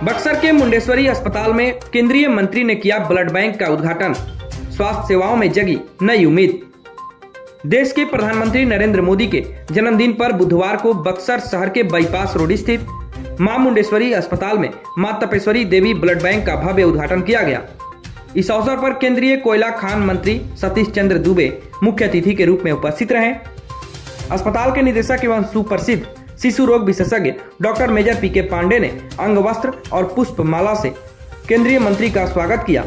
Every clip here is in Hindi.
बक्सर के मुंडेश्वरी अस्पताल में केंद्रीय मंत्री ने किया ब्लड बैंक का उद्घाटन। स्वास्थ्य सेवाओं में जगी नई उम्मीद। देश के प्रधानमंत्री नरेंद्र मोदी के जन्मदिन पर बुधवार को बक्सर शहर के बाईपास रोड स्थित मां मुंडेश्वरी अस्पताल में मां तपेश्वरी देवी ब्लड बैंक का भव्य उद्घाटन किया गया। इस अवसर पर केंद्रीय कोयला खान मंत्री सतीश चंद्र दुबे मुख्य अतिथि के रूप में उपस्थित रहे। अस्पताल के निदेशक एवं सुप्रसिद्ध शिशु रोग विशेषज्ञ डॉक्टर मेजर पीके पांडे ने अंग वस्त्र और पुष्प माला से केंद्रीय मंत्री का स्वागत किया।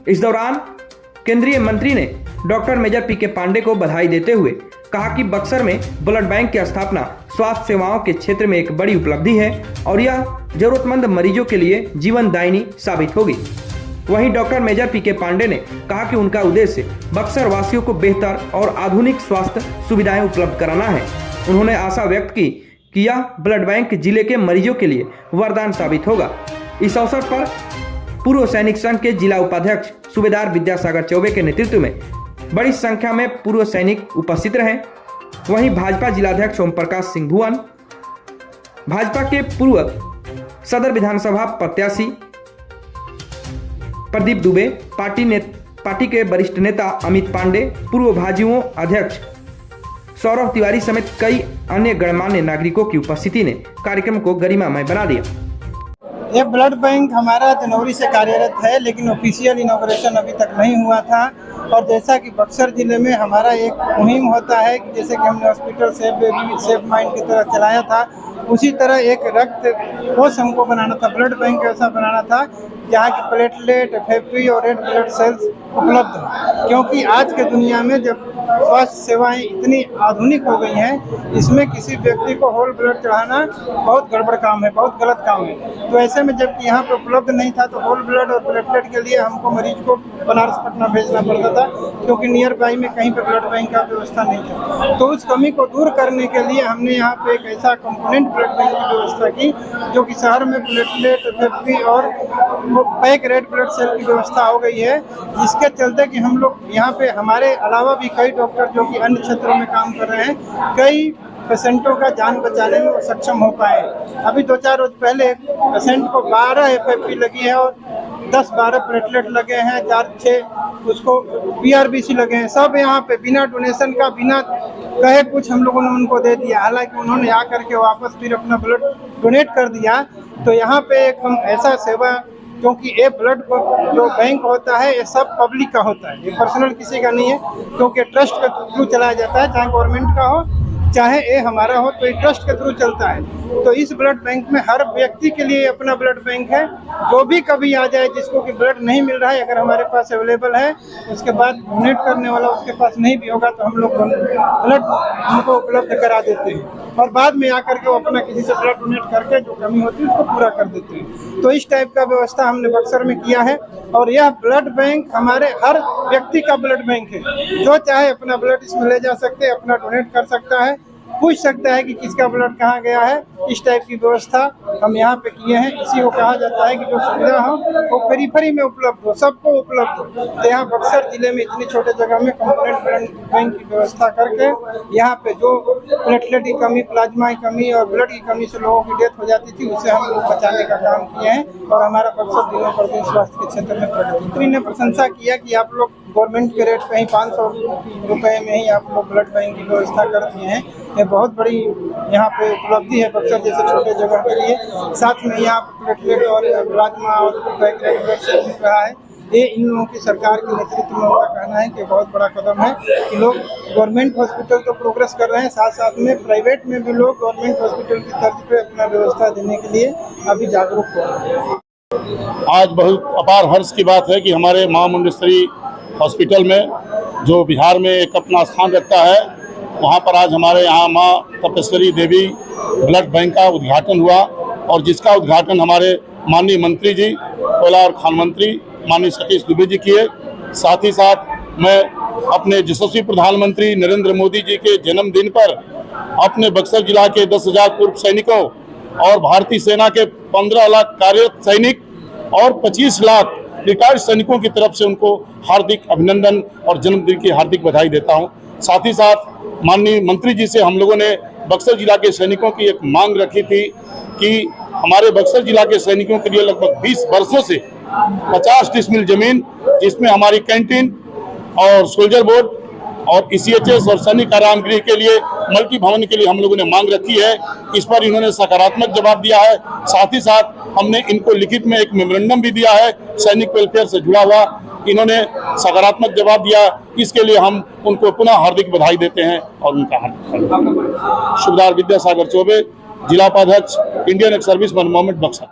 इस दौरान केंद्रीय मंत्री ने डॉक्टर मेजर पीके पांडे को बधाई देते हुए कहा कि बक्सर में ब्लड बैंक की स्थापना स्वास्थ्य सेवाओं के क्षेत्र में एक बड़ी उपलब्धि है और यह जरूरतमंद मरीजों के लिए जीवनदायिनी साबित होगी। वहीं डॉक्टर मेजर पीके पांडे ने कहा कि उनका उद्देश्य बक्सर वासियों को बेहतर और आधुनिक स्वास्थ्य सुविधाएं उपलब्ध कराना है। उन्होंने आशा व्यक्त की कि यह ब्लड बैंक जिले के मरीजों के लिए वरदान साबित होगा। इस अवसर पर पूर्व सैनिक संघ के जिला उपाध्यक्ष सूबेदार विद्यासागर चौबे के नेतृत्व में बड़ी संख्या में पूर्व सैनिक उपस्थित रहे। वहीं भाजपा जिलाध्यक्ष ओम प्रकाश सिंह भुवन, भाजपा के पूर्व सदर विधानसभा प्रत्याशी प्रदीप दुबे, पार्टी के वरिष्ठ नेता अमित पांडे, पूर्व भाजयुमो अध्यक्ष सौरभ तिवारी समेत कई अन्य गणमान्य नागरिकों की उपस्थिति ने कार्यक्रम को गरिमामय बना दिया। ये ब्लड बैंक हमारा जनवरी से कार्यरत है, लेकिन ऑफिशियल इनॉग्रेशन अभी तक नहीं हुआ था। और जैसा कि बक्सर जिले में हमारा एक मुहिम होता है कि जैसे कि हमने hospital safe baby safe mind की तरह चलाया था, उसी तरह एक रक्त कोष हमको बनाना था, ब्लड बैंक ऐसा बनाना था जहाँ की प्लेटलेट, एफएफपी और रेड ब्लड सेल्स उपलब्ध है। क्योंकि आज के दुनिया में जब स्वास्थ्य सेवाएं इतनी आधुनिक हो गई हैं, इसमें किसी व्यक्ति को होल ब्लड चढ़ाना बहुत गड़बड़ काम है, बहुत गलत काम है। तो ऐसे में जबकि यहाँ पर उपलब्ध नहीं था, तो होल ब्लड और प्लेटलेट के लिए हमको मरीज को बनारस पटना भेजना पड़ता था, क्योंकि नियर बाई में कहीं पर ब्लड बैंक का व्यवस्था नहीं था। तो उस कमी को दूर करने के लिए हमने यहाँ पे एक ऐसा कंपोनेंट ब्लड बैंक की व्यवस्था की, जो कि शहर में प्लेटलेट, एफएफपी और पैक रेड ब्लड सेल की व्यवस्था हो गई है। जिसके चलते कि हम लोग यहाँ पे हमारे अलावा भी कई डॉक्टर जो कि अन्य क्षेत्रों में काम कर रहे हैं, कई पेशेंटों का जान बचाने में सक्षम हो पाए। अभी 2-4 रोज पहले पेशेंट को 12 एफएफपी लगी है और 10-12 प्लेटलेट लगे हैं, 4-6 उसको बीआरबीसी लगे हैं। सब यहाँ पे बिना डोनेशन का, बिना कहे कुछ हम लोगों ने उनको दे दिया। हालांकि उन्होंने आकर के वापस फिर अपना ब्लड डोनेट कर दिया। तो यहाँ पे एक हम ऐसा सेवा, क्योंकि ये ब्लड जो बैंक होता है ये सब पब्लिक का होता है, ये पर्सनल किसी का नहीं है, क्योंकि ट्रस्ट के थ्रू चलाया जाता है, चाहे गवर्नमेंट का हो चाहे ये हमारा हो, तो ये ट्रस्ट के थ्रू चलता है। तो इस ब्लड बैंक में हर व्यक्ति के लिए अपना ब्लड बैंक है। जो भी कभी आ जाए जिसको कि ब्लड नहीं मिल रहा है, अगर हमारे पास अवेलेबल है, उसके बाद डोनेट करने वाला उसके पास नहीं भी होगा तो हम लोग ब्लड उनको उपलब्ध करा देते हैं और बाद में आकर के वो अपना किसी से ब्लड डोनेट करके जो कमी होती है उसको पूरा कर देते हैं। तो इस टाइप का व्यवस्था हमने बक्सर में किया है और यह ब्लड बैंक हमारे हर व्यक्ति का ब्लड बैंक है। जो चाहे अपना ब्लड इसमें ले जा सकते हैं, अपना डोनेट कर सकता है, पूछ सकता है कि किसका ब्लड कहाँ गया है। इस टाइप की व्यवस्था हम यहाँ पे किए हैं। इसी को कहा जाता है कि जो सुविधा हो वो पेरीफेरी में उपलब्ध हो, सबको उपलब्ध हो। तो यहाँ बक्सर जिले में इतनी छोटे जगह में कंपोनेंट ब्लड बैंक की व्यवस्था करके यहाँ पे जो प्लेटलेट की कमी, प्लाज्मा की कमी और ब्लड की कमी से लोगों की डेथ हो जाती थी, उससे हम लोग बचाने का काम किए हैं और हमारा बक्सर दिनों प्रतिदिन स्वास्थ्य के क्षेत्र में प्रगति। मंत्री ने प्रशंसा किया कि आप लोग गवर्नमेंट के रेट पे ही 500 रुपये में ही आप लोग ब्लड बैंक की व्यवस्था कर दिए हैं। ये बहुत बड़ी यहाँ पे उपलब्धि है बक्सर जैसे छोटे जगह के लिए। साथ में यहाँ प्लेटलेट और प्लाज्मा और पैकेट ब्लड सेल मिल रहा है। ये इन लोगों की सरकार के नेतृत्व में उनका कहना है कि बहुत बड़ा कदम है कि लोग गवर्नमेंट हॉस्पिटल तो प्रोग्रेस कर रहे हैं, साथ साथ में प्राइवेट में भी लोग गवर्नमेंट हॉस्पिटल की तर्ज पे अपना व्यवस्था देने के लिए अभी जागरूक हो रहे हैं। आज बहुत अपार हर्ष की बात है कि हमारे मां मुंडेश्वरी हॉस्पिटल में, जो बिहार में एक अपना स्थान रखता है, वहाँ पर आज हमारे यहाँ मां तपेश्वरी देवी ब्लड बैंक का उद्घाटन हुआ और जिसका उद्घाटन हमारे माननीय मंत्री जी, कोयला और खान मंत्री माननीय सतीश दुबे जी किए। साथ ही साथ मैं अपने यशस्वी प्रधानमंत्री नरेंद्र मोदी जी के जन्मदिन पर अपने बक्सर जिला के 10,000 पूर्व सैनिकों और भारतीय सेना के 15 लाख कार्यरत सैनिक और 25 लाख रिटायर्ड सैनिकों की तरफ से उनको हार्दिक अभिनंदन और जन्मदिन की हार्दिक बधाई देता हूं। साथ ही साथ माननीय मंत्री जी से हम लोगों ने बक्सर जिला के सैनिकों की एक मांग रखी थी कि हमारे बक्सर जिला के सैनिकों के लिए लगभग 20 वर्षों से 50 डिसमिल जमीन, जिसमें हमारी कैंटीन और सोल्जर बोर्ड और ECHS और सैनिक आराम गृह के लिए मल्टी भवन के लिए हम लोगों ने मांग रखी है। इस पर इन्होंने सकारात्मक जवाब दिया है। साथ ही साथ हमने इनको लिखित में एक मेमोरेंडम भी दिया है सैनिक वेलफेयर से जुड़ा हुआ। इन्होंने सकारात्मक जवाब दिया, इसके लिए हम उनको पुनः हार्दिक बधाई देते हैं और उनका हार्दिक शुभदार विद्यासागर चौबे, जिला उपाध्यक्ष, Indian ex serviceman movement Buxar.